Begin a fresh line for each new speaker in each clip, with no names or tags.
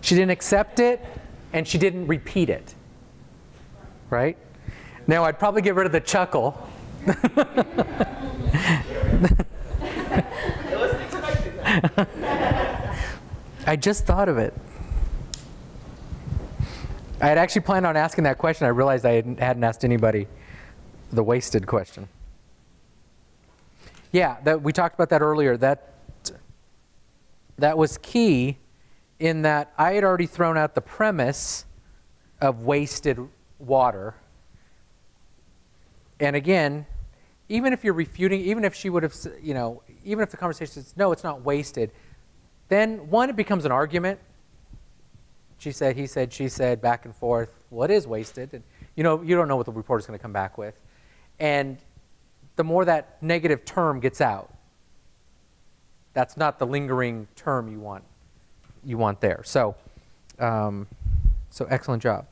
She didn't accept it, and she didn't repeat it. Right? Now, I'd probably get rid of the chuckle. I just thought of it. I had actually planned on asking that question. I realized I hadn't asked anybody the wasted question. Yeah, we talked about that earlier. That was key in that I had already thrown out the premise of wasted water. And again, even if you're refuting, even if she would have, even if the conversation says, no, it's not wasted, then one, it becomes an argument. She said, he said, she said, back and forth. Well, it is wasted. And you don't know what the reporter's going to come back with. And the more that negative term gets out, that's not the lingering term you want there. So, so excellent job.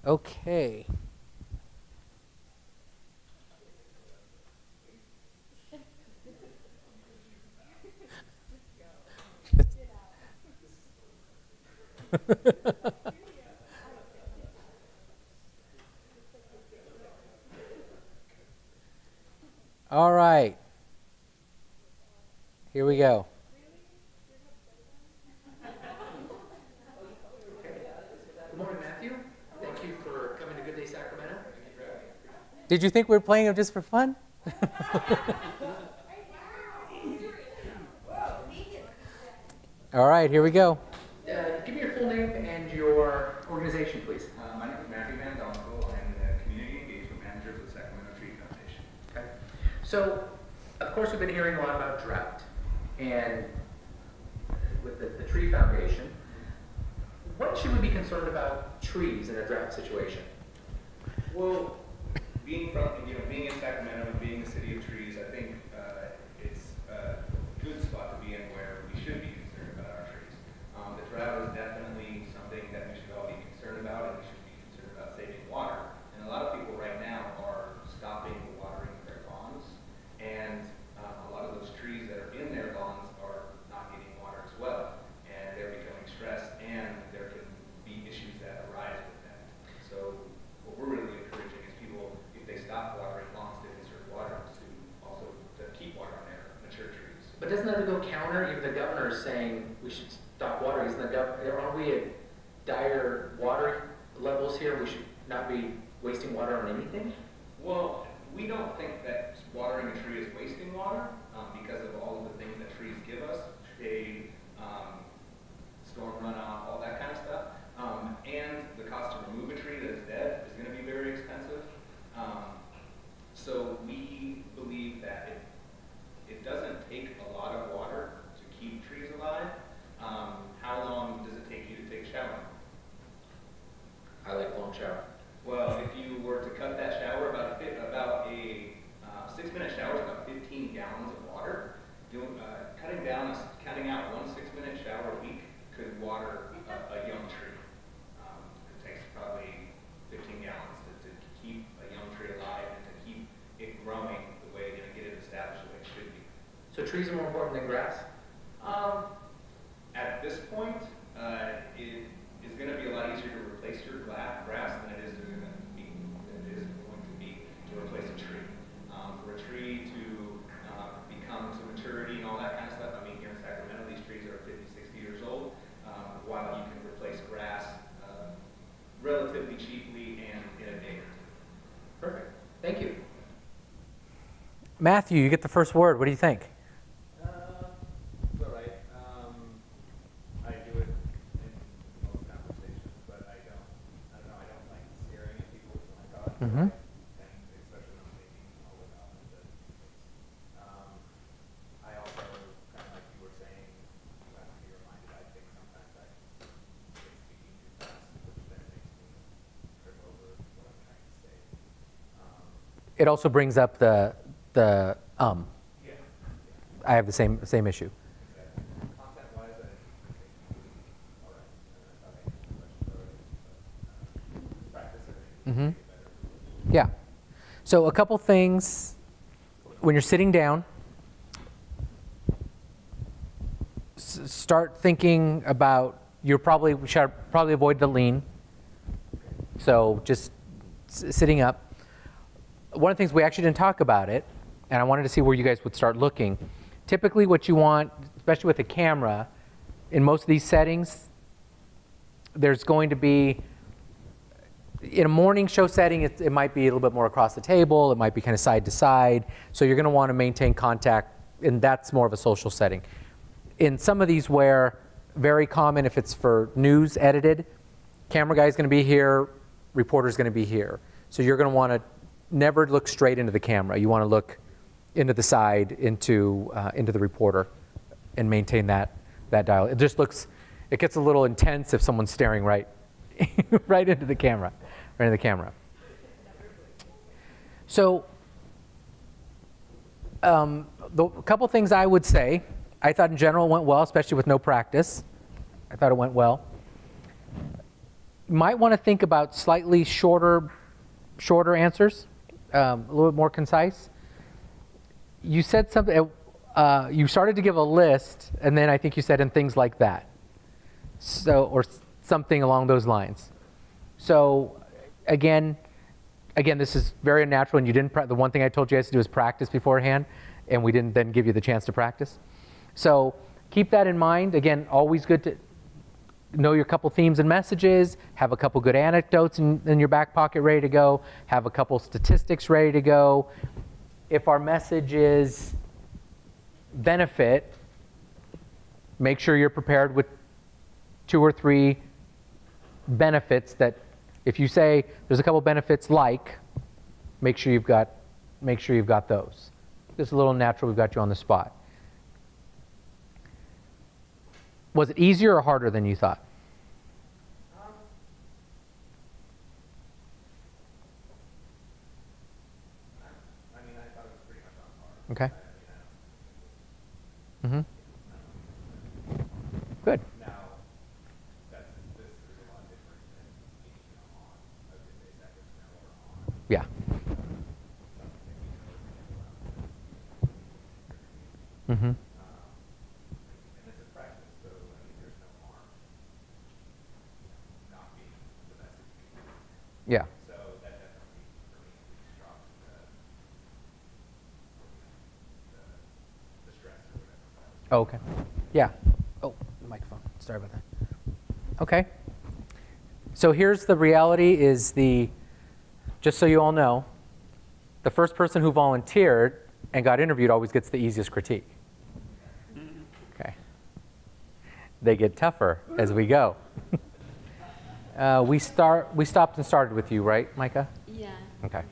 Okay. All right. Here we go.
Good morning, Matthew. Thank you for coming to Good Day Sacramento.
Did you think we were playing it just for fun? All right, here we go.
Give me your full name and your organization, please.
My name is Matthew Van Donkel. I'm the Community Engagement Manager for the Sacramento Tree Foundation.
Okay. So, of course, we've been hearing a lot about drought. And with the Tree Foundation, what should we be concerned about trees in a drought situation?
Well, being in Sacramento and being a city of trees, I think it's a good spot to be in where we should be concerned about our trees. The drought is definitely something that we should all be concerned about, and we should be concerned about saving water. And a lot of people right now are stopping the watering of their lawns, and a lot of those trees that are in their lawns are not getting water as well, and they're becoming stressed, and there can be issues that arise with that. So what we're really encouraging is people, if they stop watering lawns, to conserve water, to keep water on their mature trees.
But doesn't that go counter? Even the governor is saying we should stop watering. Aren't we at dire water levels here? We should not be wasting water on anything?
Well, we don't think that watering a tree is wasting water because of all of the things that trees give us, shade, storm runoff, all that kind of stuff. And the cost to remove a tree that is dead is going to be very expensive. So we believe that it doesn't take a lot of water to keep trees alive. How long does it take you to take a shower?
I like a long shower.
Well, if you were to cut that shower, about a 6-minute shower is about 15 gallons of water. Cutting out 1 6-minute shower a week could water a young tree. It takes probably 15 gallons to keep a young tree alive and to keep it growing the way, get it established the way it should be.
So trees are more important than grass?
At this point, it is going to be a lot easier to replace your grass than it is going to be to replace a tree. For a tree to become to maturity and all that kind of stuff, I mean, here in Sacramento, these trees are 50, 60 years old, while you can replace grass relatively cheaply and in a day or two.
Perfect. Thank you.
Matthew, you get the first word. What do you think?
It's all right. I do it in most conversations, but I don't know, I don't like staring at people with my thoughts.
Mm-hmm.
And especially when I'm making all the comments. I also, kind of like you were saying, you have to be reminded, I think sometimes I get speaking too fast, which then makes me trip over what I'm trying to say.
It also brings up the
Yeah.
I have the same issue.
Exactly. Content-wise, I think all right. I thought I answered the question already, but practice, I think,
Mm-hmm.
is better.
Yeah. So a couple things when you're sitting down, start thinking about, we should probably avoid the lean. So just sitting up. One of the things we actually didn't talk about it, and I wanted to see where you guys would start looking. Typically what you want, especially with a camera, in most of these settings, there's going to be, in a morning show setting, it might be a little bit more across the table, it might be kind of side to side, so you're going to want to maintain contact, and that's more of a social setting. In some of these where, very common if it's for news edited, camera guy's going to be here, reporter's going to be here. So you're going to want to never look straight into the camera. You want to look into the side, into the reporter, and maintain that dial. It just looks, it gets a little intense if someone's staring right into the camera. Right in the camera. So, the couple things I would say, I thought in general it went well, especially with no practice. I thought it went well. You might want to think about slightly shorter answers, a little bit more concise. You said something, you started to give a list, and then I think you said in things like that. So, or something along those lines. So, Again, this is very unnatural, and you didn't. The one thing I told you guys to do is practice beforehand, and we didn't then give you the chance to practice. So keep that in mind. Again, always good to know your couple themes and messages, have a couple good anecdotes in your back pocket ready to go, have a couple statistics ready to go. If our message is benefit, make sure you're prepared with 2 or 3 benefits that, if you say there's a couple benefits like, make sure you've got those. It's a little natural, we've got you on the spot. Was it easier or harder than you thought?
I mean, I thought it was pretty much on par.
Okay. Mm-hmm. Good.
Now, this is a lot different than being on. I was going to say seconds now or on.
Yeah. Mm-hmm.
And it's a practice, so I mean, there's no harm not being the best at being.
Yeah.
So that definitely, for me, drops the stress or whatever.
Oh, okay. Yeah. Oh, the microphone. Sorry about that. Okay. So here's the reality is just so you all know, the first person who volunteered and got interviewed always gets the easiest critique. Okay. They get tougher as we go. We stopped and started with you, right, Micah?
Yeah.
Okay.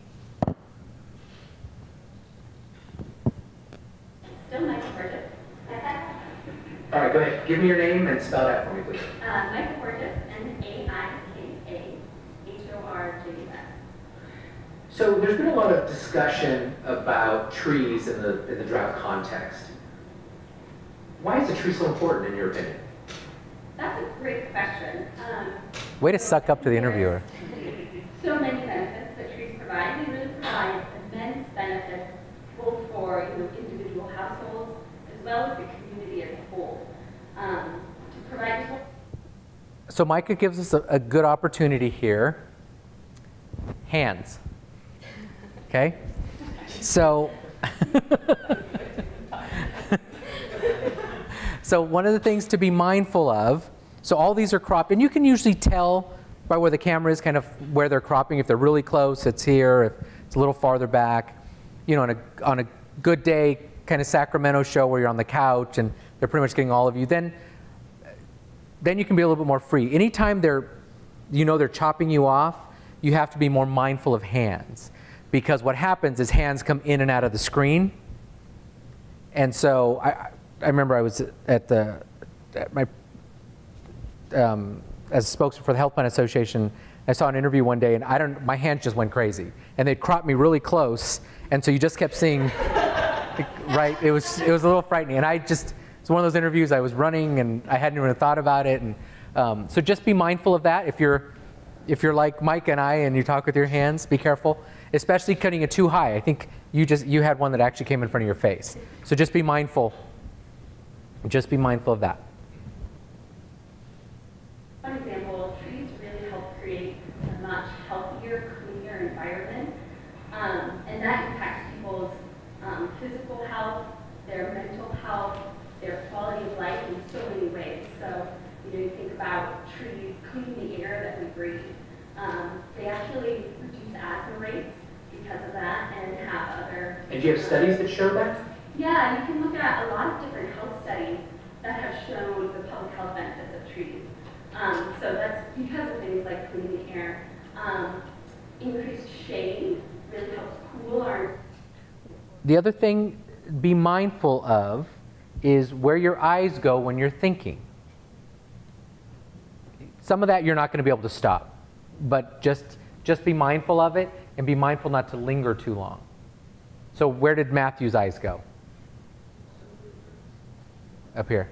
Still Micah Burgess.
All right, go ahead. Give me your name and spell that for me, please.
Micah Burgess, MAIKAHORJUS.
So there's been a lot of discussion about trees in the drought context. Why is a tree so important in your opinion?
That's a great question.
Way to suck up to the interviewer.
So many benefits that trees provide. They really provide immense benefits, both for individual households as well as the community as a whole. To provide.
So Micah gives us a good opportunity here. Hands. Okay? So, so one of the things to be mindful of, so all these are cropped, and you can usually tell by where the camera is, kind of where they're cropping. If they're really close, it's here. If it's a little farther back, you know, on a good day, kind of Sacramento show where you're on the couch and they're pretty much getting all of you, then you can be a little bit more free. Anytime they're chopping you off, you have to be more mindful of hands, because what happens is hands come in and out of the screen. And so I remember I was as a spokesman for the Health Plan Association, I saw an interview one day, and my hands just went crazy, and they'd crop me really close, and so you just kept seeing, right? It was a little frightening, and it's one of those interviews. I was running, and I hadn't even thought about it, and so just be mindful of that. If you're like Mike and I, and you talk with your hands, be careful, especially cutting it too high. I think you had one that actually came in front of your face, so just be mindful. Just be mindful of that.
physical health, their mental health, their quality of life in so many ways. So, you think about trees clean the air that we breathe. They actually reduce asthma rates because of that and have other...
And do you have studies that show that?
Yeah, you can look at a lot of different health studies that have shown the public health benefits of trees. So that's because of things like cleaning the air. Increased shade really helps cool our...
The other thing be mindful of is where your eyes go when you're thinking. Some of that you're not going to be able to stop, but just be mindful of it and be mindful not to linger too long. So where did Matthew's eyes go? Up here.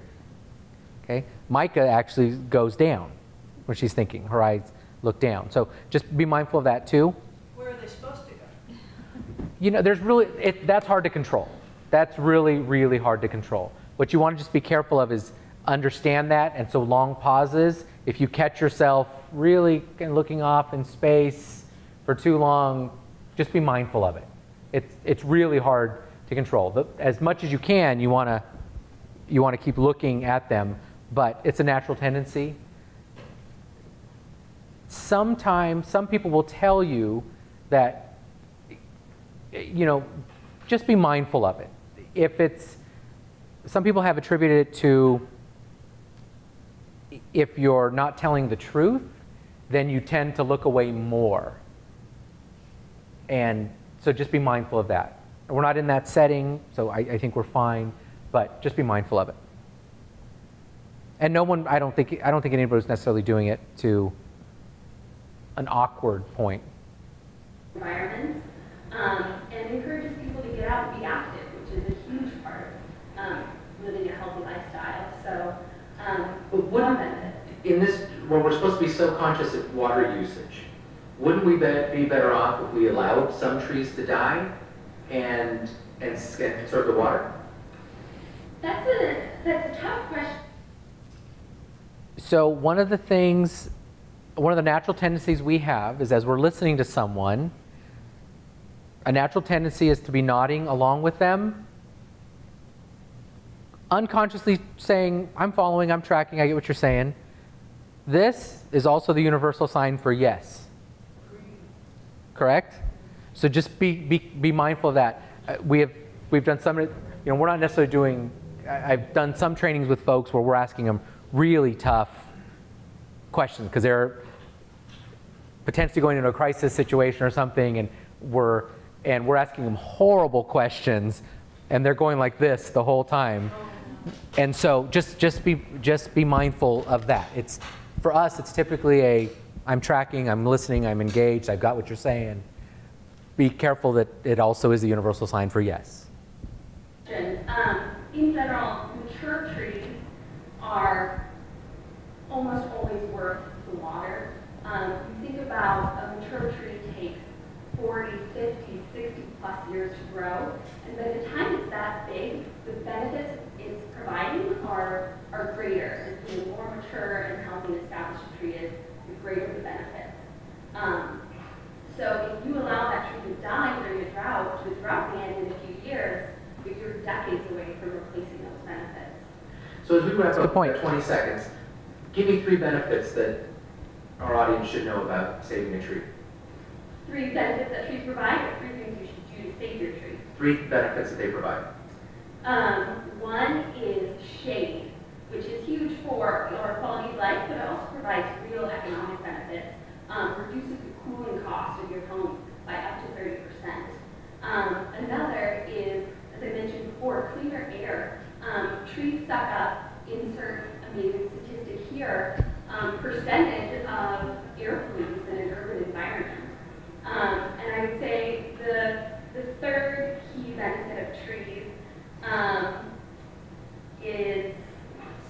Okay. Micah actually goes down when she's thinking. Her eyes look down. So just be mindful of that too.
Where are they supposed to go?
There's really, that's hard to control. That's really, really hard to control. What you want to just be careful of is understand that, and so long pauses. If you catch yourself really looking off in space for too long, just be mindful of it. It's really hard to control. As much as you can, you want to keep looking at them, but it's a natural tendency. Sometimes some people will tell you that, just be mindful of it. Some people have attributed it to, if you're not telling the truth, then you tend to look away more. And so just be mindful of that. We're not in that setting, so I think we're fine, but just be mindful of it. And no one, I don't think anybody's necessarily doing it to an awkward point.
Environments, and encourages people to get out and be active, which is a huge part of living a healthy lifestyle. So, one benefits.
In this, where we're supposed to be so conscious of water usage, wouldn't we be better off if we allowed some trees to die and conserve the water?
That's a tough question.
So one of the natural tendencies we have is, as we're listening to someone, a natural tendency is to be nodding along with them, unconsciously saying, I'm following, I'm tracking, I get what you're saying. This is also the universal sign for yes. Correct? So just be mindful of that. We've done some, we're not necessarily doing, I've done some trainings with folks where we're asking them really tough questions because they're potentially going into a crisis situation or something, and we're asking them horrible questions, and they're going like this the whole time. And so just be mindful of that. For us, it's typically I'm tracking, I'm listening, I'm engaged, I've got what you're saying. Be careful that it also is a universal sign for yes.
In general, mature trees are almost always worth the water. You think about a mature tree takes 40, 50, 60 plus years to grow, and by the time it's that big, the benefits it's providing are greater. And the more mature and healthy and established a tree is, the greater the benefits. So if you allow that tree to die during a drought, the drought may end in a few years, but you're decades away from replacing those benefits.
So as we wrap up at 20 seconds, give me 3 benefits that our audience should know about saving a tree.
3 benefits that trees provide, or 3 things you should do to save your tree.
3 benefits that they provide.
One is shade, which is huge for your quality of life, but it also provides real economic benefits. Reduces the cooling cost of your home by up to 30%. Another is, as I mentioned before, cleaner air. Trees suck up, insert amazing statistic here, percentage of air pollutants in an urban environment. And I would say the third key benefit of trees is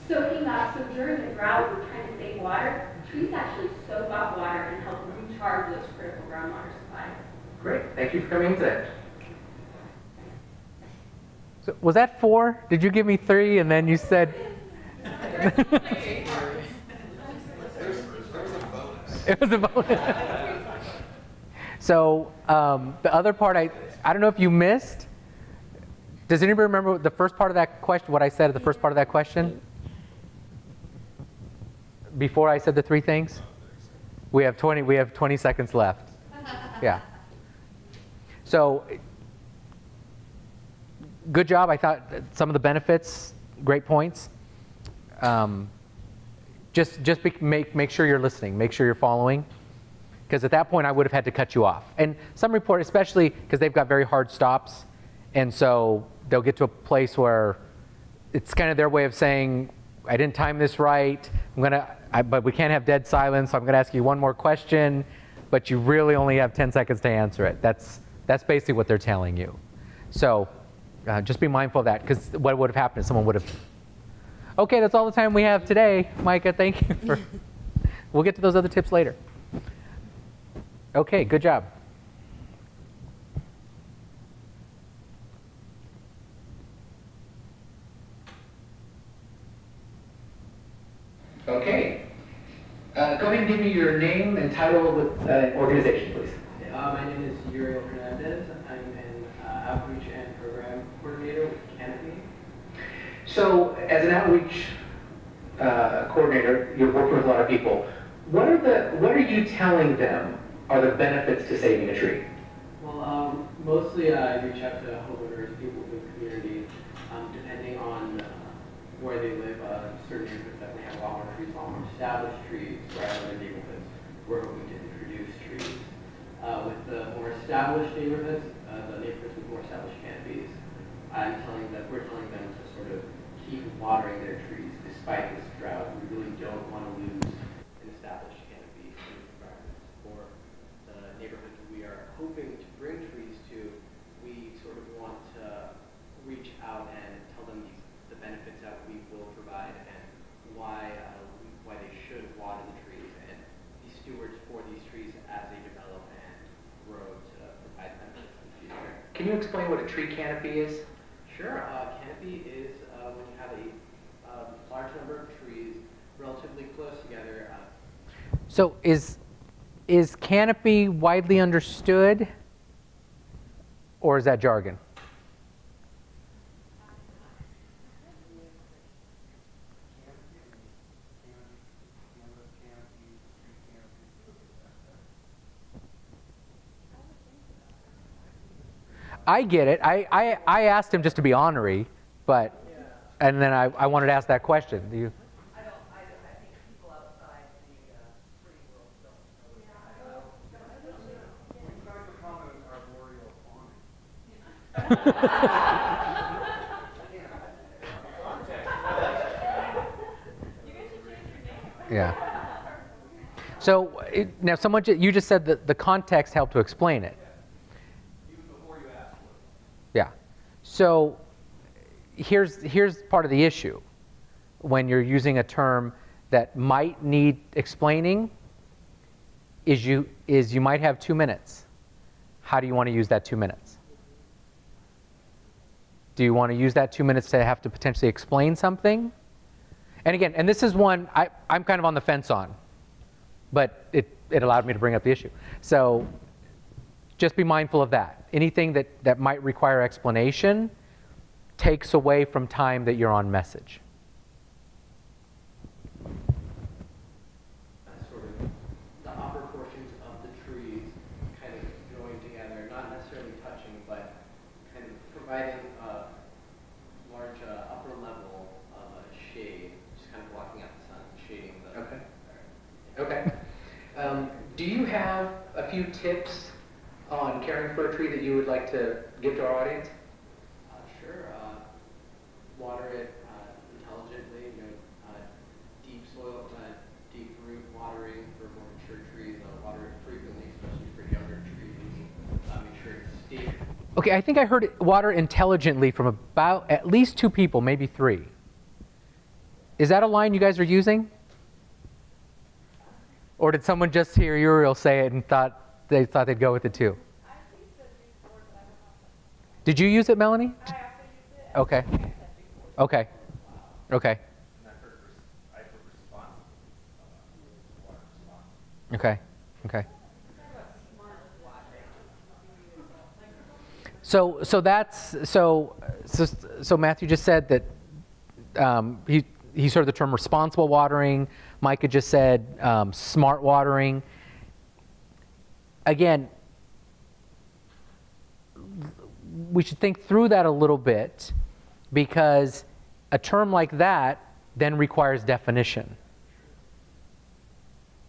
soaking up. So during the drought, we're trying to save water. Trees actually soak up water and help recharge those critical groundwater supplies.
Great. Thank you for coming in today.
So was that 4? Did you give me 3 and then you said? It was a bonus. So the other part, I don't know if you missed, Does anybody remember the first part of that question, what I said at the first part of that question? Before I said the three things? We have 20 seconds left. Yeah. So, good job. I thought some of the benefits, great points. Make sure you're listening. Make sure you're following. Because at that point, I would have had to cut you off. And some report, especially because they've got very hard stops, and so they'll get to a place where it's kind of their way of saying, I didn't time this right. But we can't have dead silence, so I'm going to ask you one more question, but you really only have 10 seconds to answer it. That's basically what they're telling you. So just be mindful of that, because what would have happened is someone would have, okay, that's all the time we have today. Micah, thank you for, we'll get to those other tips later. Okay, good job.
Okay. Go ahead and give me your name and title with organization, please.
My name is Uriel Hernandez. I'm an outreach and program coordinator with Canopy.
So, as an outreach coordinator, you're working with a lot of people. What are you telling them are the benefits to saving a tree?
Well, mostly I reach out to homeowners, people in the community, depending on where they live. Certain neighborhoods that we have a lot more trees, a lot more established trees, where other neighborhoods we're hoping to introduce trees. With the more established neighborhoods, the neighborhoods with more established canopies, we're telling them to sort of keep watering their trees despite this drought. We really don't want to lose an established canopy in these environments. For the neighborhoods we are hoping to bring trees to, we sort of want to reach out and tell them the benefits that we will provide and why they should water the trees and be stewards for these trees as they develop and grow to provide benefits in the future.
Can you explain what a tree canopy is?
Sure. Canopy is when you have a large number of trees relatively close together.
So is canopy widely understood, or is that jargon? I get it. I asked him just to be ornery, but, and then I wanted to ask that question. Do you?
I think people outside the free world don't know.
We tried to comment arboreal fauna.
Yeah. So now you just said that the context helped to explain it.
Even before you asked for it.
Yeah. So here's part of the issue when you're using a term that might need explaining is you might have 2 minutes. How do you want to use that 2 minutes? Do you want to use that 2 minutes to have to potentially explain something? And again, and this is one I'm kind of on the fence on, but it allowed me to bring up the issue. So just be mindful of that. Anything that might require explanation takes away from time that you're on message.
Sort of the upper portions of the trees kind of joined together, not necessarily touching, but kind of providing a large upper level of shade, just kind of blocking out the sun, shading the...
Okay. Okay. Do you have a few tips on caring for a tree that you would like to give to our audience?
Sure. Water it intelligently, deep soil, deep root watering for more mature trees, water it frequently, especially for younger trees. Make sure it's stable.
Okay, I think I heard water intelligently from about at least 2 people, maybe 3. Is that a line you guys are using? Or did someone just hear Uriel say it and thought they'd go with it too?
I think that before, but I don't know.
Did you use it, Melanie?
I also used it.
Okay. Okay. Okay.
And I heard response. Water response.
Okay. Okay. So Matthew just said that he sort of the term responsible watering. Micah just said smart watering. Again, we should think through that a little bit, because a term like that then requires definition.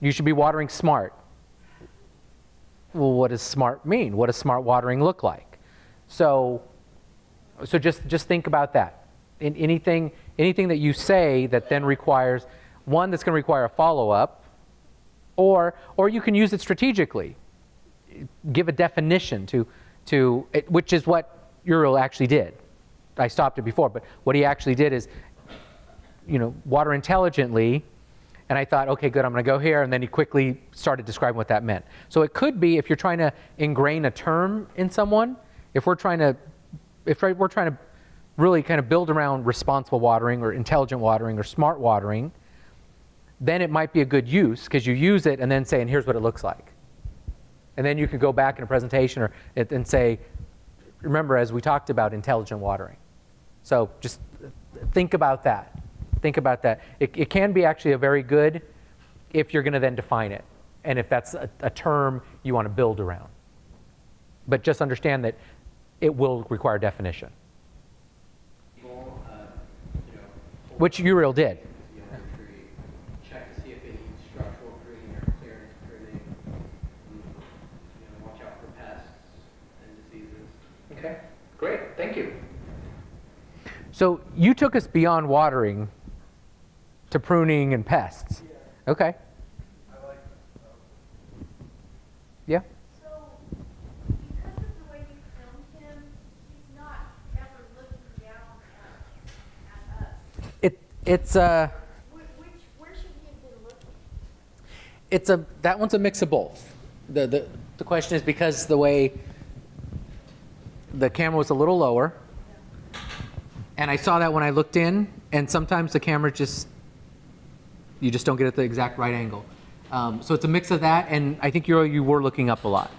You should be watering smart. Well, what does smart mean? What does smart watering look like? So just think about that. In anything that you say that then requires, one, that's going to require a follow-up, or you can use it strategically. Give a definition to it, which is what Uriel actually did. I stopped it before, but what he actually did is, water intelligently. And I thought, okay, good, I'm going to go here. And then he quickly started describing what that meant. So it could be, if you're trying to ingrain a term in someone, if we're trying to really kind of build around responsible watering or intelligent watering or smart watering, then it might be a good use, because you use it and then say, and here's what it looks like. And then you could go back in a presentation and say, remember, as we talked about, intelligent watering. So just think about that. Think about that. It can be actually a very good if you're going to then define it, and if that's a term you want to build around. But just understand that it will require definition. Which Uriel did.
Check to see if it needs structural pruning or clearance pruning. Watch out for pests and diseases.
Okay, great, thank you.
So you took us beyond watering to pruning and pests.
Yeah.
Okay.
I like that.
Yeah.
So, because of the way you filmed him, he's not ever looking down at us.
It's
Where should he have been looking?
that one's a mix of both. The question is, because the way the camera was a little lower, and I saw that when I looked in, and sometimes the camera you just don't get at the exact right angle. So it's a mix of that, and I think you were looking up a lot.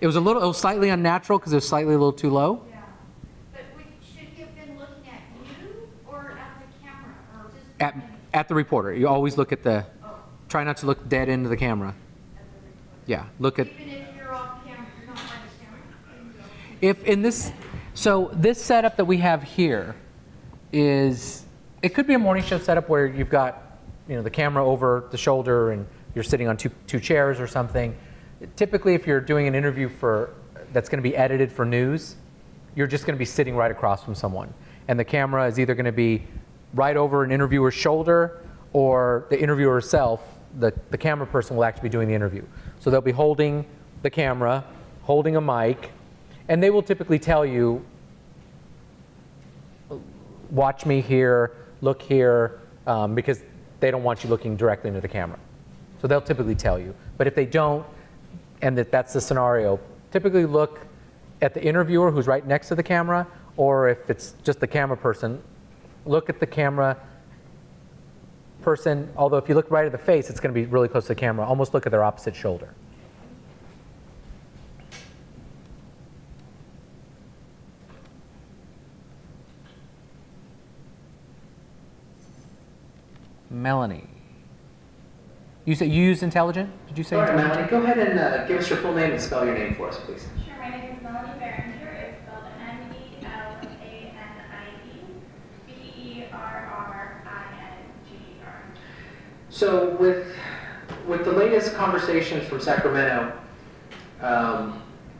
It was slightly unnatural because it was slightly a little too low.
Yeah. But should he have been looking at you or at the camera, or just
At the reporter. You always look at try not to look dead into the camera. Yeah, look at.
Even if you're off camera, you're not by the camera.
If in this, so this setup that we have here it could be a morning show setup where you've got, the camera over the shoulder and you're sitting on two chairs or something. Typically, if you're doing an interview that's going to be edited for news, you're just going to be sitting right across from someone. And the camera is either going to be right over an interviewer's shoulder, or the interviewer herself, the camera person, will actually be doing the interview. So they'll be holding the camera, holding a mic, and they will typically tell you, watch me here, look here, because they don't want you looking directly into the camera. So they'll typically tell you. But if they don't, and that's the scenario, typically look at the interviewer who's right next to the camera, or if it's just the camera person, look at the camera person, although if you look right at the face, it's going to be really close to the camera. Almost look at their opposite shoulder. Melanie. You said you use intelligent? Did you say
All right,
intelligent?
Melanie, go ahead and give us your full name and spell your name for us, please.
Sure, my name is Melanie Berenger. It's spelled Melanie, Berringer.
So with the latest conversations from Sacramento,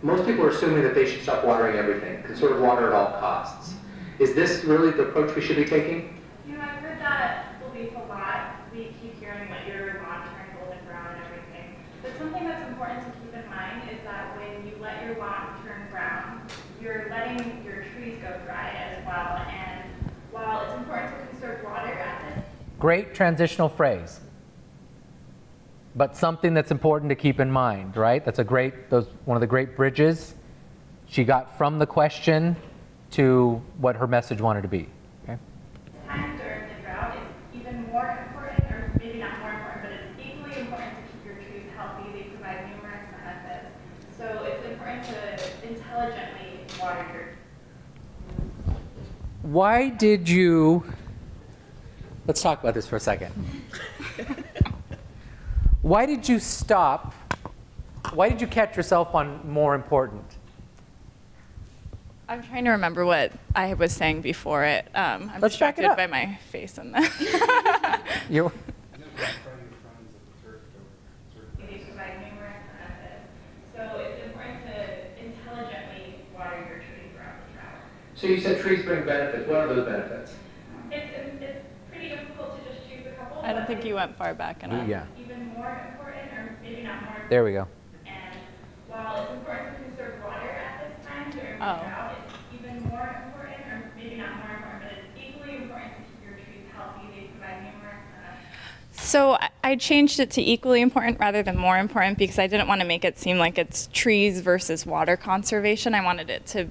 most people are assuming that they should stop watering everything, conserve water at all costs. Is this really the approach we should be taking?
I've heard that belief a lot. We keep hearing that your lawn turns golden brown and everything. But something that's important to keep in mind is that when you let your lawn turn brown, you're letting your trees go dry as well. And while it's important to conserve water at this,
Great transitional phrase, but something that's important to keep in mind, right? That's one of the great bridges she got from the question to what her message wanted to be. Okay?
time during the drought is even more important, or maybe not more important, but it's equally important to keep your trees healthy. They provide numerous benefits. So it's important to intelligently
Why did you, let's talk about this for a second. Why did you stop? Why did you catch yourself on more important?
I'm trying to remember what I was saying before it. I'm
Let's back it
distracted
up.
by my face in that.
You,
They provide numerous benefits. So it's important to intelligently water your trees throughout the drought.
So you said trees bring benefits. What are those benefits?
It's pretty difficult to just choose a couple.
I don't think you went far back enough.
yeah,
Even more important, or maybe not more.
there we go.
And while it's important to conserve water at this time during the
Oh.
drought, it's even more important, or maybe not more important, but it's equally important to keep your trees healthy. They provide numerous benefits.
So I changed it to equally important rather than more important because I didn't want to make it seem like it's trees versus water conservation. I wanted it to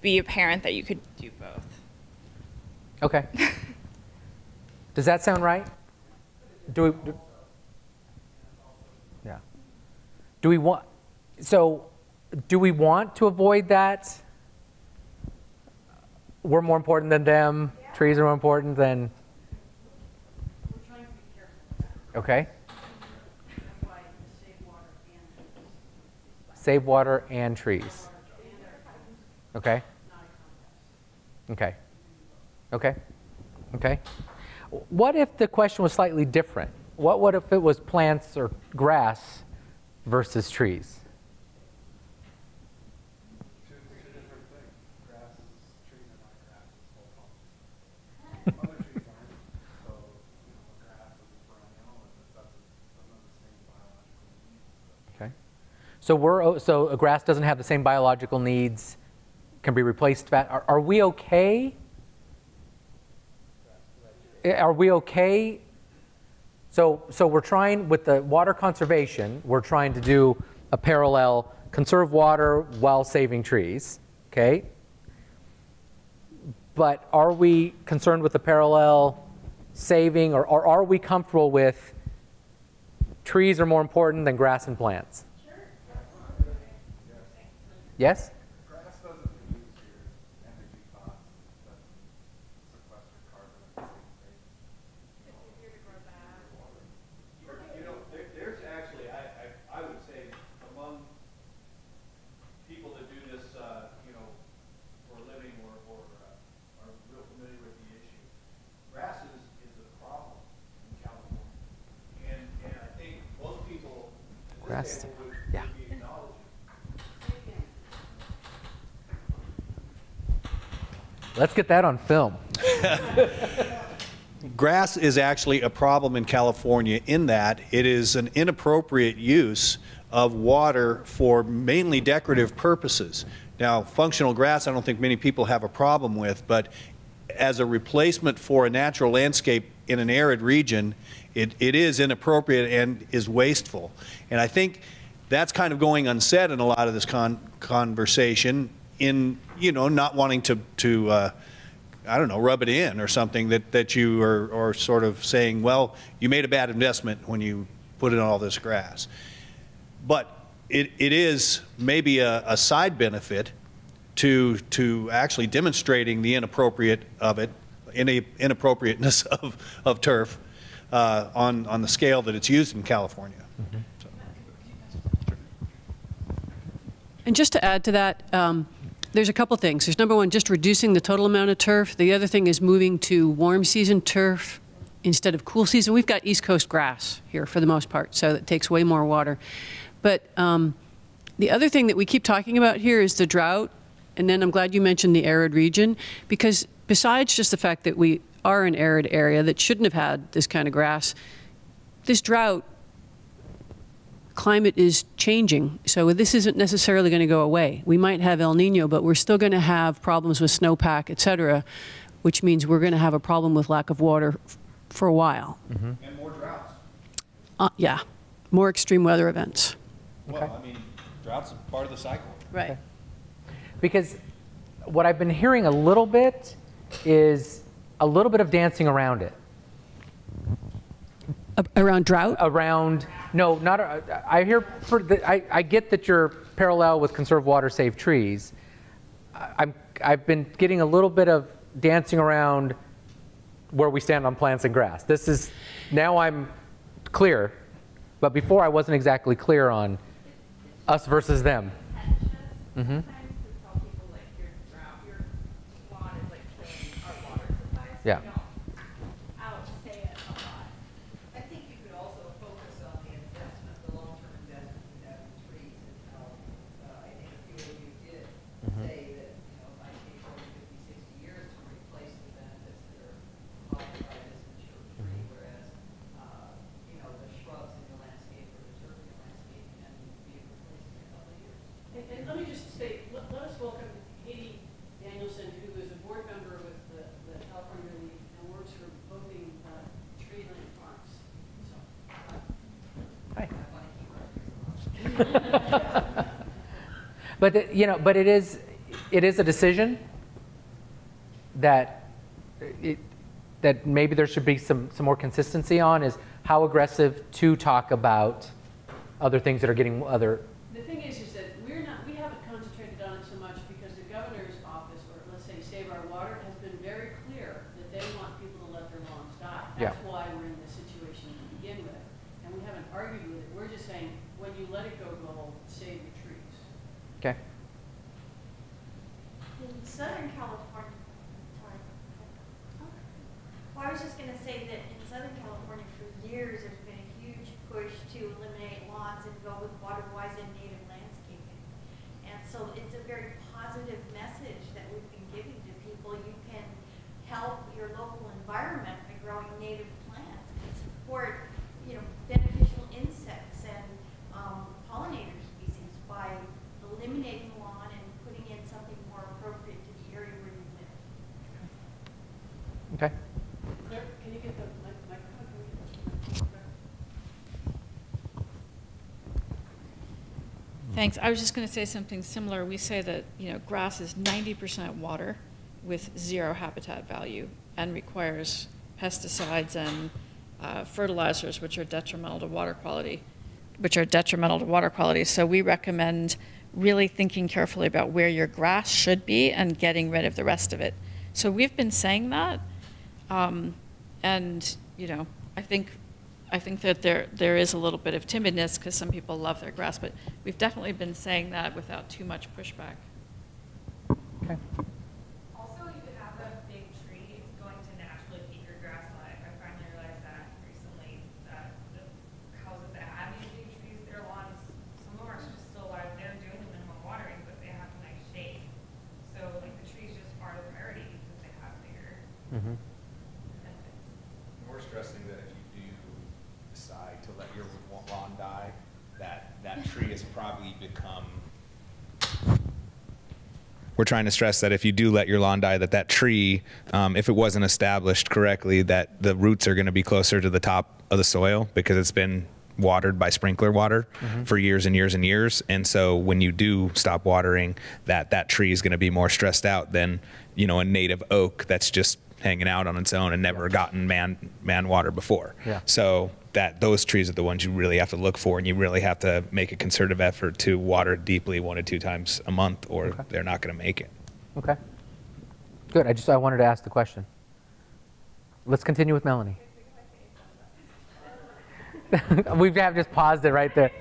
be apparent that you could do both.
Okay. Does that sound right? Yeah. Do we want, so do we want to avoid that? We're more important than them, trees are more important than,
We're trying to be careful.
okay?
That's why you save water and
Save water and trees. Okay? Okay. Okay. Okay. What if the question was slightly different? What if it was plants or grass versus trees?
Two different things. Grass is, trees are not grass, it's whole plants. Other trees aren't. So, grass is a perennial and it doesn't have the same biological needs.
Okay. So a grass doesn't have the same biological needs, can be replaced. Are we okay? Are we okay? So we're trying, with the water conservation, we're trying to do a parallel, conserve water while saving trees, okay? But are we concerned with the parallel saving, or are we comfortable with trees are more important than grass and plants? Yes?
Grass doesn't reduce your energy costs, it doesn't sequester carbon at the same rate.
There's actually, I would say, among people that do this, for a living or are real familiar with the issue, grass is a problem in California. And I think most people at
Grass,
this table would
yeah.
be acknowledging.
Let's get that on film.
Grass is actually a problem in California in that it is an inappropriate use of water for mainly decorative purposes. Now, functional grass I don't think many people have a problem with, but as a replacement for a natural landscape in an arid region, it is inappropriate and is wasteful. And I think that's kind of going unsaid in a lot of this conversation in, not wanting to I don't know, rub it in or something that you are sort of saying, well, you made a bad investment when you put in all this grass. But it is maybe a side benefit to actually demonstrating the inappropriateness of turf on the scale that it's used in California.
Mm-hmm.
And just to add to that, there's a couple things. There's number one, just reducing the total amount of turf. The other thing is moving to warm season turf instead of cool season. We've got East Coast grass here for the most part, so it takes way more water. But the other thing that we keep talking about here is the drought. And then I'm glad you mentioned the arid region, because besides just the fact that we are an arid area that shouldn't have had this kind of grass, this drought climate is changing, so this isn't necessarily going to go away. We might have El Nino, but we're still going to have problems with snowpack, et cetera, which means we're going to have a problem with lack of water for a while.
Mm-hmm.
And more droughts.
Yeah, more extreme weather events.
Well, I mean, droughts are part of the cycle.
Right.
Okay. Because what I've been hearing a little bit is a little bit of dancing around it.
Around drought?
Around, no, not, I hear, I get that you're parallel with conserve water, save trees. I've been getting a little bit of dancing around where we stand on plants and grass. This is, now I'm clear, but before I wasn't exactly clear on us versus them. Mm-hmm. Yeah.
I think you could also focus on the investment, the long-term investment you have in trees, and how, I think a few of you did say that, you know, it might take 40, 50, 60 years to replace the benefits that are offered by this mature tree, whereas, you know, the shrubs in the landscape or the turf in the landscape can be replaced in a couple of years.
And let me just say, let us welcome Katie Danielson, who is a board member with the California Relief and works for both the Tree Land Farms. So,
Hi. But you know, but it is a decision that that maybe there should be some more consistency on, is how aggressive to talk about other things that are getting other.
the thing is that we haven't concentrated on it so much because the governor's office, or let's say Save Our Water, has been very clear that they want people to let their lawns die. That's why we're in this situation to begin with. And we haven't argued with it. We're just saying, when you let it go, save the trees.
Okay.
In Southern California, sorry. Well, I was just going to say that in Southern California for years there's been a huge push to eliminate lawns and go with water-wise and native landscaping. And so it's a very positive message that we've been giving to people. You can help your local environment by growing native plants and support, you know, beneficial insects and pollinator species by eliminating lawn and putting in something more appropriate to the area where you live.
Okay.
Claire, can you get the microphone?
Thanks. I was just going to say something similar. We say that, you know, grass is 90% water with zero habitat value and requires pesticides and fertilizers, which are detrimental to water quality. So we recommend really thinking carefully about where your grass should be and getting rid of the rest of it. So we've been saying that, and you know, I think that there is a little bit of timidness because some people love their grass, but we've definitely been saying that without too much pushback.
Okay.
Also, you could have a big tree. It's going to naturally keep your grass alive. I finally realized that recently, that the houses that have these big trees, their lawns, some of them are just still alive. They're doing the minimum watering, but they have nice shade. So, like, the trees just are the priority because they have bigger benefits.
We're stressing that if you do decide to let your lawn die, that tree has probably become. We're trying to stress that if you do let your lawn die, that tree, if it wasn't established correctly, that the roots are going to be closer to the top of the soil because it's been watered by sprinkler water for years and years and years. And so when you do stop watering, that tree is going to be more stressed out than, you know, a native oak that's just hanging out on its own and never gotten man water before.
Yeah.
So those trees are the ones you really have to look for, and you really have to make a concerted effort to water deeply 1 to 2 times a month, or they're not going to make it.
Okay. Good. I wanted to ask the question. Let's continue with Melanie. We have just paused it right there.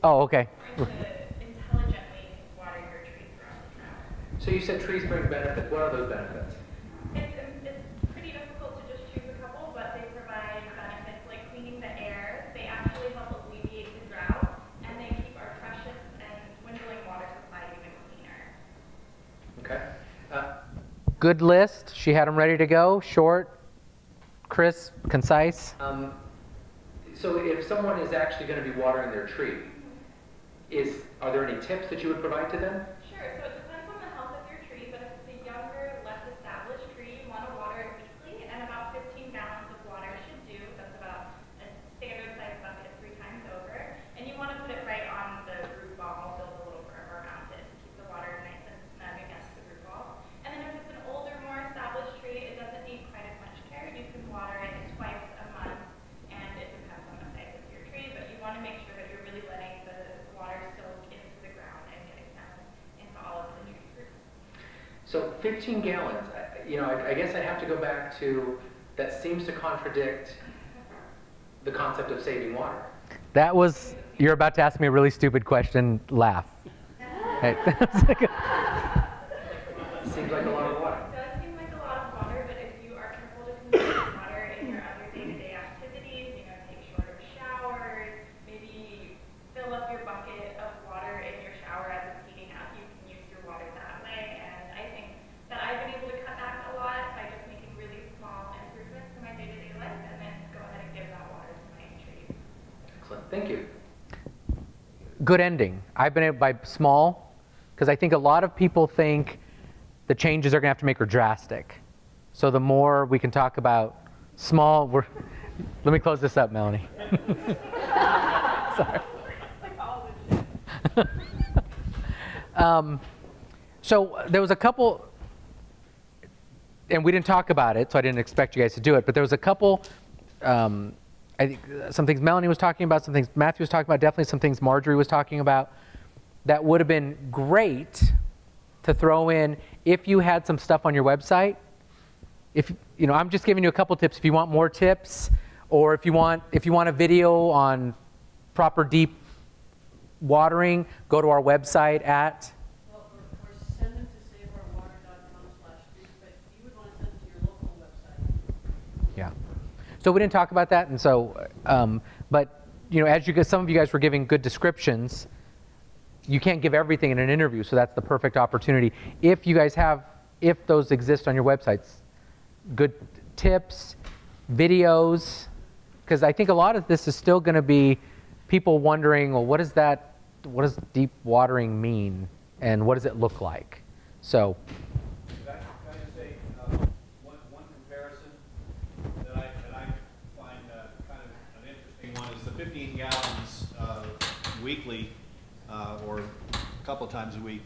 Oh, okay.
Intelligently water your trees throughout the drought.
So you said trees bring benefits. What are those benefits?
It's pretty difficult to just choose a couple, but they provide benefits like cleaning the air. They actually help alleviate the drought, and they keep our precious and dwindling water supply even cleaner.
Okay.
Good list. She had them ready to go. Short, crisp, concise.
So if someone is actually going to be watering their tree, are there any tips that you would provide to them?
Sure. So it depends on the health of your tree, but if it's a younger, less established tree, you want to water it weekly, and about 15 gallons of water should do. That's about a standard size bucket 3 times over. And you want to put it right on the root ball, build a little berm around it to keep the water nice and snug against the root ball. And then if it's an older, more established tree, it doesn't need quite as much care. You can water it twice a month, and it depends on the size of your tree, but you want to make sure that you're really letting the water soak into the ground
So 15 gallons, I guess I have to go back to, that seems to contradict the concept of saving water.
That was, you're about to ask me a really stupid question, laugh. Hey.
Seems like a lot of water.
It does seem like a lot of water, but if you are careful to conserve water in your other day-to-day activities, take shorter showers, maybe fill up your bucket of water in your shower as it's heating up, you can use your water that way. And I think that I've been able to cut back a lot by just making really small improvements in my day-to-day life and then go ahead and give that water to my trees.
Excellent, thank you.
Good ending. I've been able by small, because I think a lot of people think the changes are going to have to make her drastic. So the more we can talk about small, let me close this up, Melanie. Sorry. So there was a couple, and we didn't talk about it, so I didn't expect you guys to do it, but there was a couple, I think some things Melanie was talking about, some things Matthew was talking about, definitely some things Marjorie was talking about that would have been great to throw in if you had some stuff on your website. If I'm just giving you a couple tips. If you want more tips, or if you want a video on proper deep watering, go to our website at.
Or send them to saveourwater.com/trees, but you would want to send it to your local website.
Yeah. So we didn't talk about that, and so, but as some of you guys were giving good descriptions, you can't give everything in an interview, so that's the perfect opportunity. If those exist on your websites, good tips, videos, because I think a lot of this is still going to be people wondering, well, what does deep watering mean, and what does it look like? So.
Can I just say one comparison that I find kind of an interesting one is the 15 gallons weekly. Or a couple of times a week.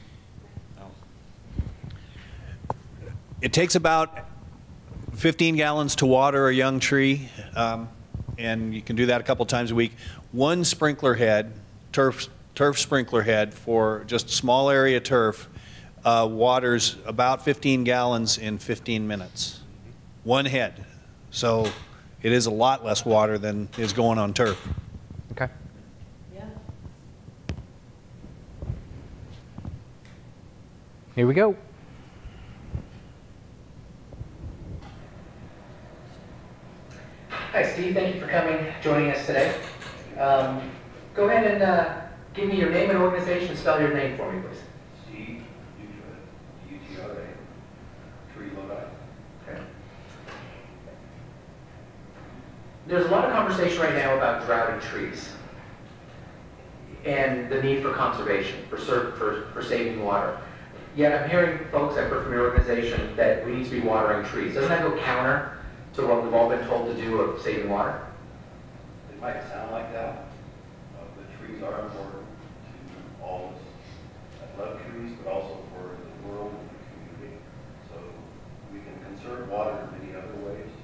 It takes about 15 gallons to water a young tree, and you can do that a couple times a week. One sprinkler head, turf sprinkler head for just small area turf, waters about 15 gallons in 15 minutes. One head. So it is a lot less water than is going on turf.
Okay. Here we go.
Hi, Steve. Thank you for joining us today. Go ahead and give me your name and organization. Spell your name for me, please.
Steve, UTRA, Tree Lodi.
Okay. There's a lot of conversation right now about droughted trees and the need for conservation, for saving water. Yet I'm hearing folks, I've heard from your organization, that we need to be watering trees. Doesn't that go counter to what we've all been told to do of saving water?
It might sound like that, but trees are important to all of us that love trees, but also for the world and the community. So we can conserve water in many other ways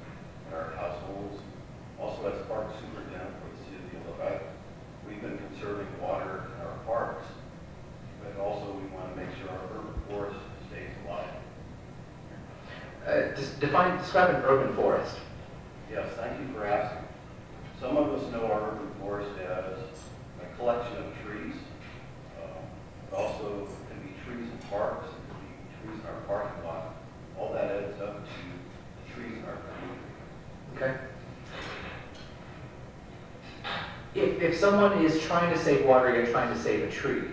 in our households. Also, as park superintendent for the city of Lodi, we've been conserving water in our parks, but also we want to make sure our urban forest stays alive.
Describe an urban forest.
Yes, thank you for asking. Some of us know our urban forest as a collection of trees, but also it can be trees in parks, it can be trees in our parking lot. All that adds up to the trees in our community.
Okay. If someone is trying to save water, you're trying to save a tree,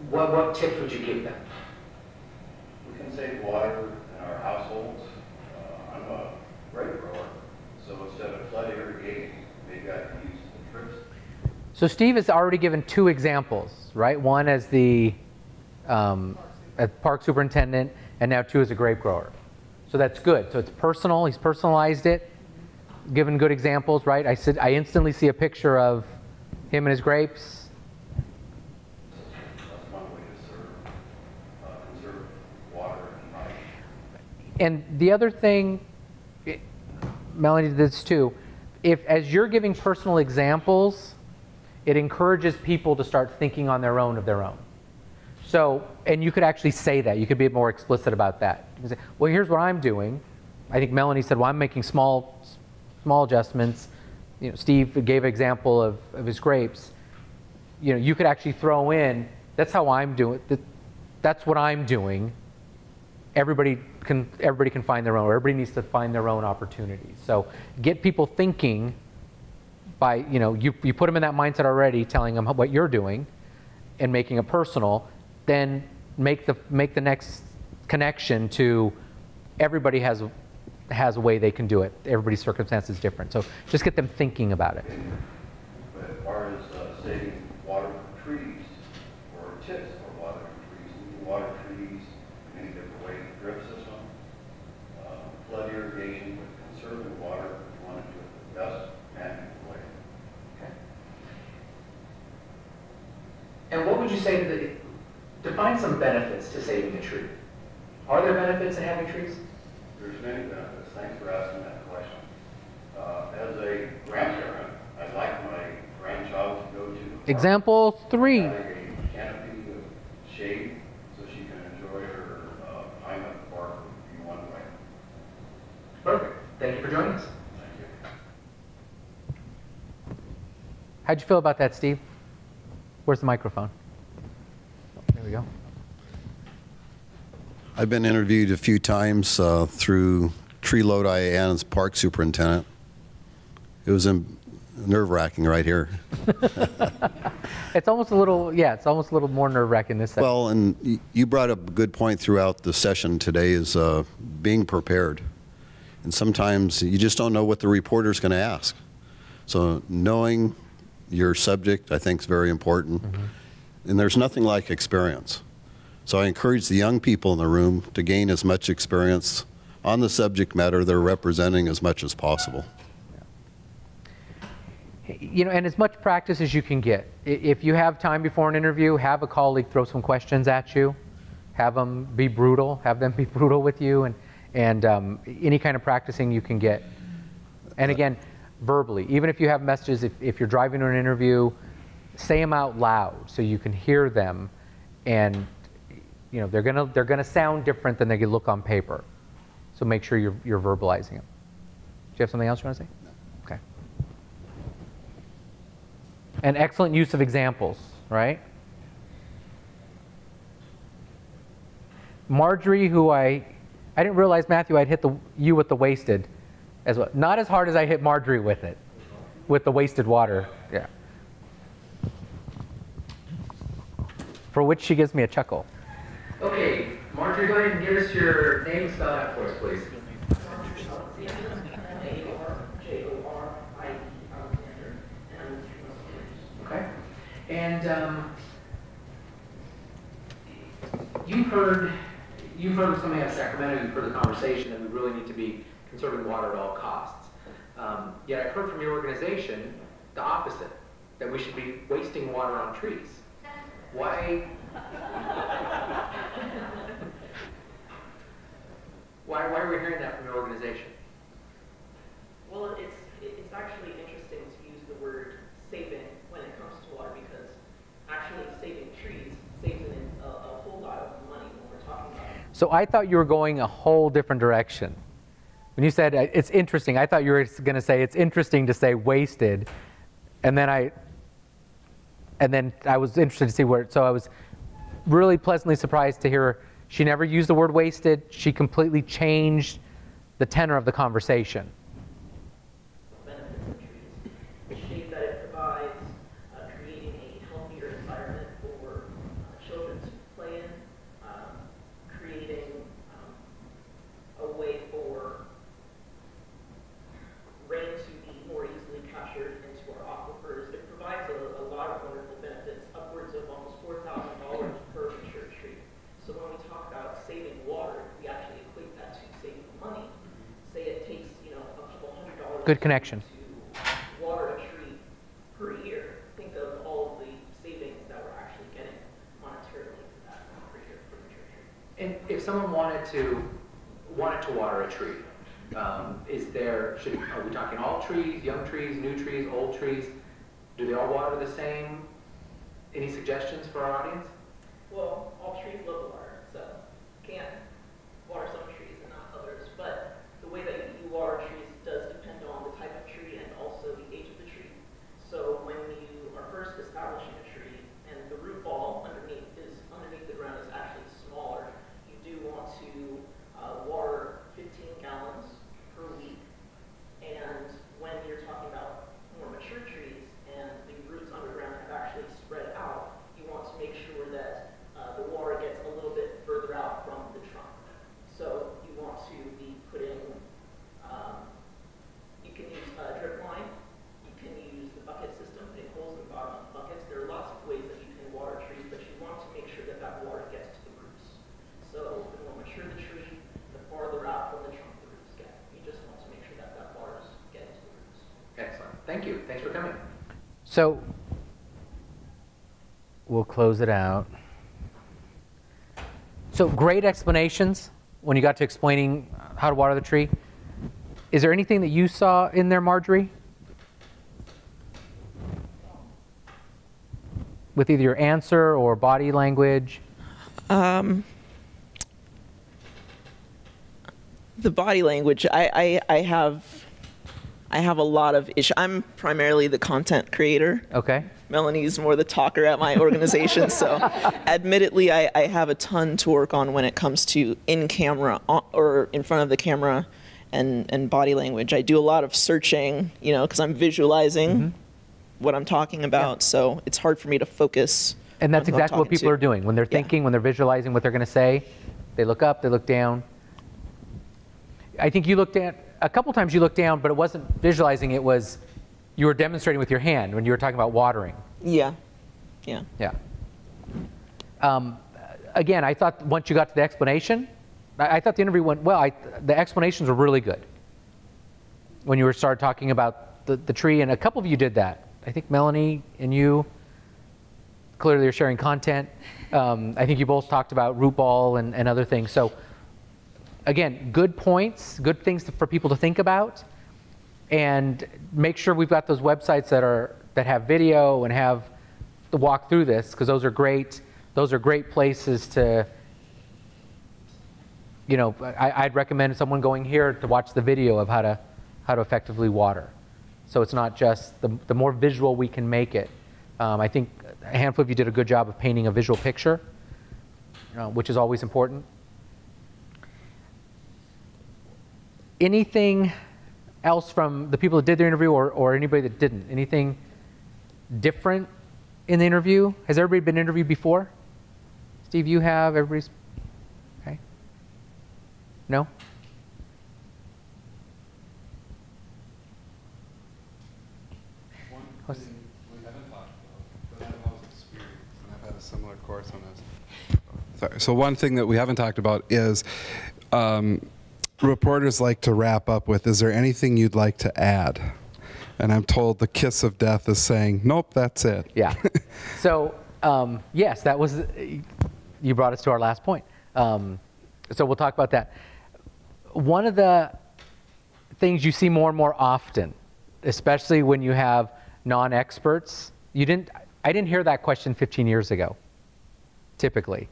what tips would you give them?
We can save water in our households. I'm a grape grower, so instead of flood irrigating, maybe I can use the trips.
So Steve has already given two examples, right? One as the park superintendent, and now two as a grape grower. So that's good. So it's personal. He's personalized it, given good examples, right? I instantly see a picture of him and his grapes.
That's one way to conserve water and life.
And the other thing, Melanie did this too, as you're giving personal examples, it encourages people to start thinking on their own of their own. So, and you could actually say that. You could be more explicit about that. You can say, well, here's what I'm doing. I think Melanie said, well, I'm making small adjustments. You know, Steve gave an example of his grapes. You know, you could actually throw in, that's how I'm doing it. That's what I'm doing. Everybody can find their own. Everybody needs to find their own opportunities. So get people thinking by, you know, you put them in that mindset already, telling them what you're doing and making it personal, then make the next connection to everybody has a way they can do it. Everybody's circumstance is different. So just get them thinking about it.
But as far as saving water for trees, or tips for water for trees, we can water trees in many different ways. Drip system, flood irrigation with conserving water, if you want to do it the best manageable way.
Okay. And what would you say to define some benefits to saving a tree? Are there benefits in having trees?
There's many benefits. Thanks for asking that question. As a grandparent, I'd like my grandchild to go to
Example 3.
having a canopy of shade so she can enjoy her time at the park in one way.
Perfect. Thank you for joining us.
Thank you.
How'd you feel about that, Steve? Where's the microphone? There we go.
I've been interviewed a few times through Tree Lodi and as park superintendent. It was nerve-wracking right here.
It's almost a little, yeah, it's almost a little more nerve-wracking this session.
Well, and you brought up a good point throughout the session today is being prepared. And sometimes you just don't know what the reporter's going to ask. So knowing your subject, I think, is very important. Mm-hmm. And there's nothing like experience. So I encourage the young people in the room to gain as much experience on the subject matter they're representing as much as possible.
You know, and as much practice as you can get. If you have time before an interview, have a colleague throw some questions at you. Have them be brutal. Have them be brutal with you, and any kind of practicing you can get. And again, verbally. Even if you have messages, if you're driving to an interview, say them out loud so you can hear them, and you know they're gonna sound different than they could look on paper. So make sure you're verbalizing them. Do you have something else you want to say? No. Okay. And excellent use of examples, right? Marjorie, who I didn't realize, Matthew, I'd hit you with the wasted as well. Not as hard as I hit Marjorie with it, with the wasted water. Yeah. For which she gives me a chuckle.
Okay, Marjorie, go ahead and give us your name spelled out for us, please. Okay. And you've heard something out of Sacramento, you've heard the conversation that we really need to be conserving water at all costs. Yet I've heard from your organization the opposite, that we should be wasting water on trees. Why? Why are we hearing that from your organization?
Well, it's actually interesting to use the word saving when it comes to water, because actually saving trees saves a whole lot of money when we're talking about it.
So I thought you were going a whole different direction. When you said it's interesting, I thought you were going to say it's interesting to say wasted, and then I was interested to see where. So I was really pleasantly surprised to hear she never used the word wasted. She completely changed the tenor of the conversation.
Benefits of trees. The shade that it provides, creating a healthier environment for children to play in, creating a way for rain to be more easily captured into our aquifers. It provides a lot of wonderful benefits, upwards of almost $4,000 per mature tree. So when we talk about saving water, we actually equate that to saving money. Say it takes, a couple $100.
Good connection.
To water a tree per year. Think of all of the savings that we're actually getting monetarily for that per year for the mature tree.
And if someone wanted to water a tree, are we talking all trees, young trees, new trees, old trees? Do they all water the same? Any suggestions for our audience?
Well, all trees love water, so can't water some trees and not others. But the way that you water trees does depend on the type of tree and also the age of the tree. So when you are first establishing a tree and the root ball underneath the ground is actually smaller, you do want to water 15 gallons per week. And when you're talking about more mature trees and the roots underground have actually spread out, you want to make sure that the water gets a little bit further out from the trunk. So you want to be putting, you can use a drip line, you can use the bucket system, putting holes in the bottom of buckets. There are lots of ways that you can water trees, but you want to make sure that that water gets to the roots. So the more mature the tree, the farther out from the trunk the roots get. You just want to make sure that that water is getting to the roots.
Excellent. Thank you. Thanks for coming.
So we'll close it out. So great explanations when you got to explaining how to water the tree. Is there anything that you saw in there, Marjorie? With either your answer or body language?
The body language, I have a lot of issues. I'm primarily the content creator.
Okay.
Melanie's more the talker at my organization, so admittedly I have a ton to work on when it comes to in camera or in front of the camera and body language. I do a lot of searching, you know, because I'm visualizing what I'm talking about, so it's hard for me to focus.
And that's exactly what people are doing. When they're thinking, when they're visualizing what they're going to say, they look up, they look down. I think you looked at, a couple times you looked down, but it wasn't visualizing, it was you were demonstrating with your hand when you were talking about watering.
Yeah, yeah.
Yeah. Again, I thought once you got to the explanation, I thought the interview went well. The explanations were really good. When you started talking about the tree, and a couple of you did that. I think Melanie and you, clearly you're sharing content. I think you both talked about root ball and other things. So again, good points, good things for people to think about. And make sure we've got those websites that have video and have the walk through this, because those are great. Those are great places to, you know, I'd recommend someone going here to watch the video of how to effectively water. So it's not just the more visual we can make it. I think a handful of you did a good job of painting a visual picture, which is always important. Anything else from the people that did their interview or anybody that didn't? Anything different in the interview? Has everybody been interviewed before? Steve, you have? Everybody's? Okay. No?
One thing we haven't talked about, but I was experienced, and I've had a similar course on this. Sorry. So one thing that we haven't talked about is reporters like to wrap up with, is there anything you'd like to add? And I'm told the kiss of death is saying, nope, that's it.
Yeah. So, yes, that was, you brought us to our last point. So we'll talk about that. One of the things you see more and more often, especially when you have non-experts, I didn't hear that question 15 years ago, typically,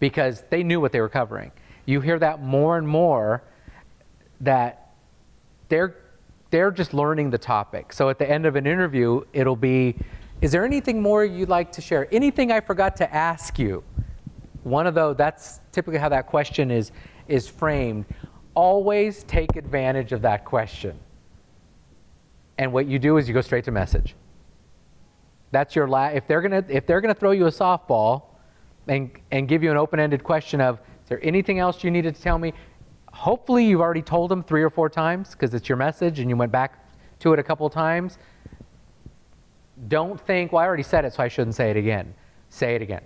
because they knew what they were covering. You hear that more and more, that they're just learning the topic. So at the end of an interview, it'll be, is there anything more you'd like to share? Anything I forgot to ask you? One of those, that's typically how that question is framed. Always take advantage of that question. And what you do is you go straight to message. That's your if they're gonna throw you a softball and give you an open-ended question of, is there anything else you needed to tell me? Hopefully you've already told them 3 or 4 times because it's your message and you went back to it a couple of times. Don't think, well, I already said it, so I shouldn't say it again. Say it again.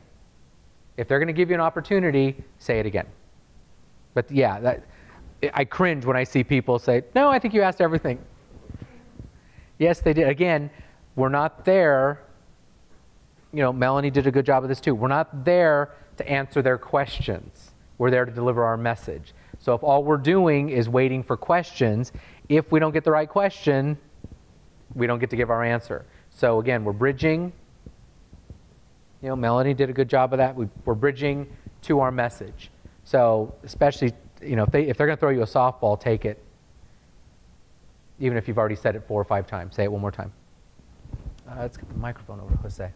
If they're going to give you an opportunity, say it again. But yeah, I cringe when I see people say, no, I think you asked everything. Yes, they did. Again, we're not there. You know, Melanie did a good job of this too. We're not there to answer their questions. We're there to deliver our message. So if all we're doing is waiting for questions, if we don't get the right question, we don't get to give our answer. So again, we're bridging You know, Melanie did a good job of that. We're bridging to our message. So especially, you know, if they're going to throw you a softball, take it. Even if you've already said it 4 or 5 times, say it one more time. Let's get the microphone over to Jose.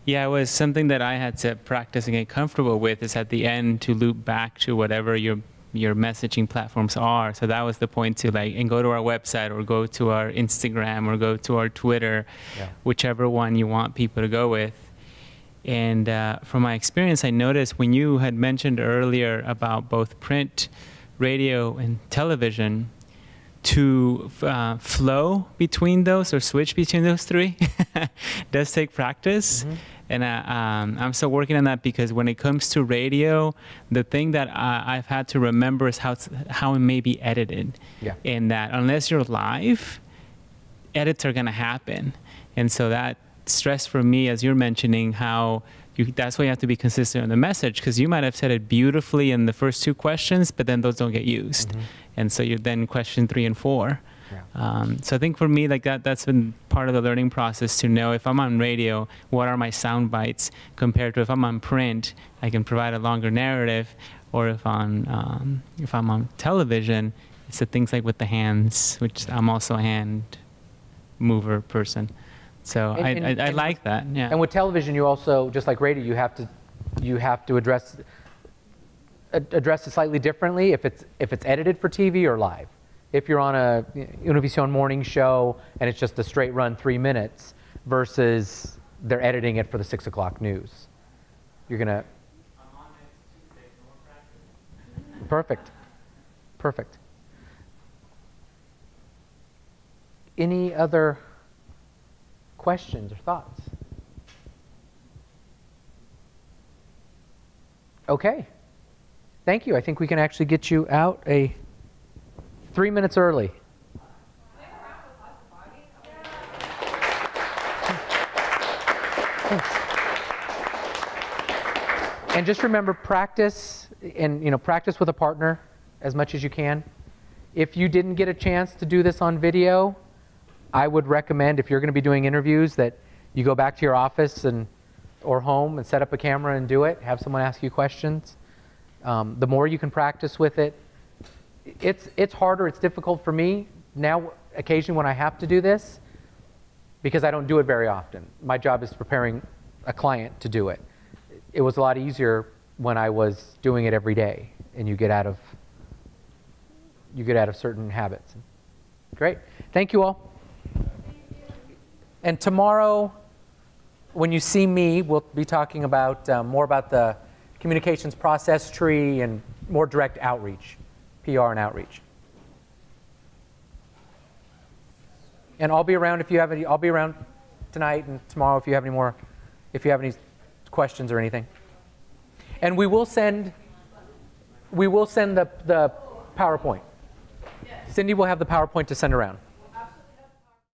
Yeah, it was something that I had to practice and get comfortable with, is at the end to loop back to whatever your messaging platforms are. So that was the point, to like, and go to our website or go to our Instagram or go to our Twitter, whichever one you want people to go with. And from my experience, I noticed when you had mentioned earlier about both print, radio, and television, to flow between those or switch between those three does take practice. Mm-hmm. And I'm still working on that, because when it comes to radio, the thing that I've had to remember is how it may be edited. Yeah. And that unless you're live, edits are going to happen. And so that stress for me, as you're mentioning, how that's why you have to be consistent in the message, because you might have said it beautifully in the first 2 questions, but then those don't get used. Mm-hmm. And so you're then question 3 and 4. Yeah. So I think for me, like that's been part of the learning process, to know if I'm on radio, what are my sound bites, compared to if I'm on print, I can provide a longer narrative, or if I'm on television, it's the things like with the hands, which I'm also a hand mover person. So I like that. Yeah. And
with television, you also, just like radio, you have to address it slightly differently if it's edited for TV or live. If you're on a Univision morning show and it's just a straight run 3 minutes versus they're editing it for the 6 o'clock news, you're gonna. Perfect. Perfect. Any other questions or thoughts? Okay. Thank you. I think we can actually get you out 3 minutes early. Thanks. And just remember, practice, and practice with a partner as much as you can. If you didn't get a chance to do this on video, I would recommend, if you're going to be doing interviews, that you go back to your office or home and set up a camera and do it. Have someone ask you questions. The more you can practice with it, it's harder, it's difficult for me now occasionally when I have to do this, because I don't do it very often. My job is preparing a client to do it. It was a lot easier when I was doing it every day, and you get out of certain habits. Great. Thank you all. And tomorrow, when you see me, we'll be talking about more about the communications process tree and more direct outreach, PR and outreach. And I'll be around if you have any. I'll be around tonight and tomorrow if you have any questions or anything. And we will send the PowerPoint. Cindy will have the PowerPoint to send around.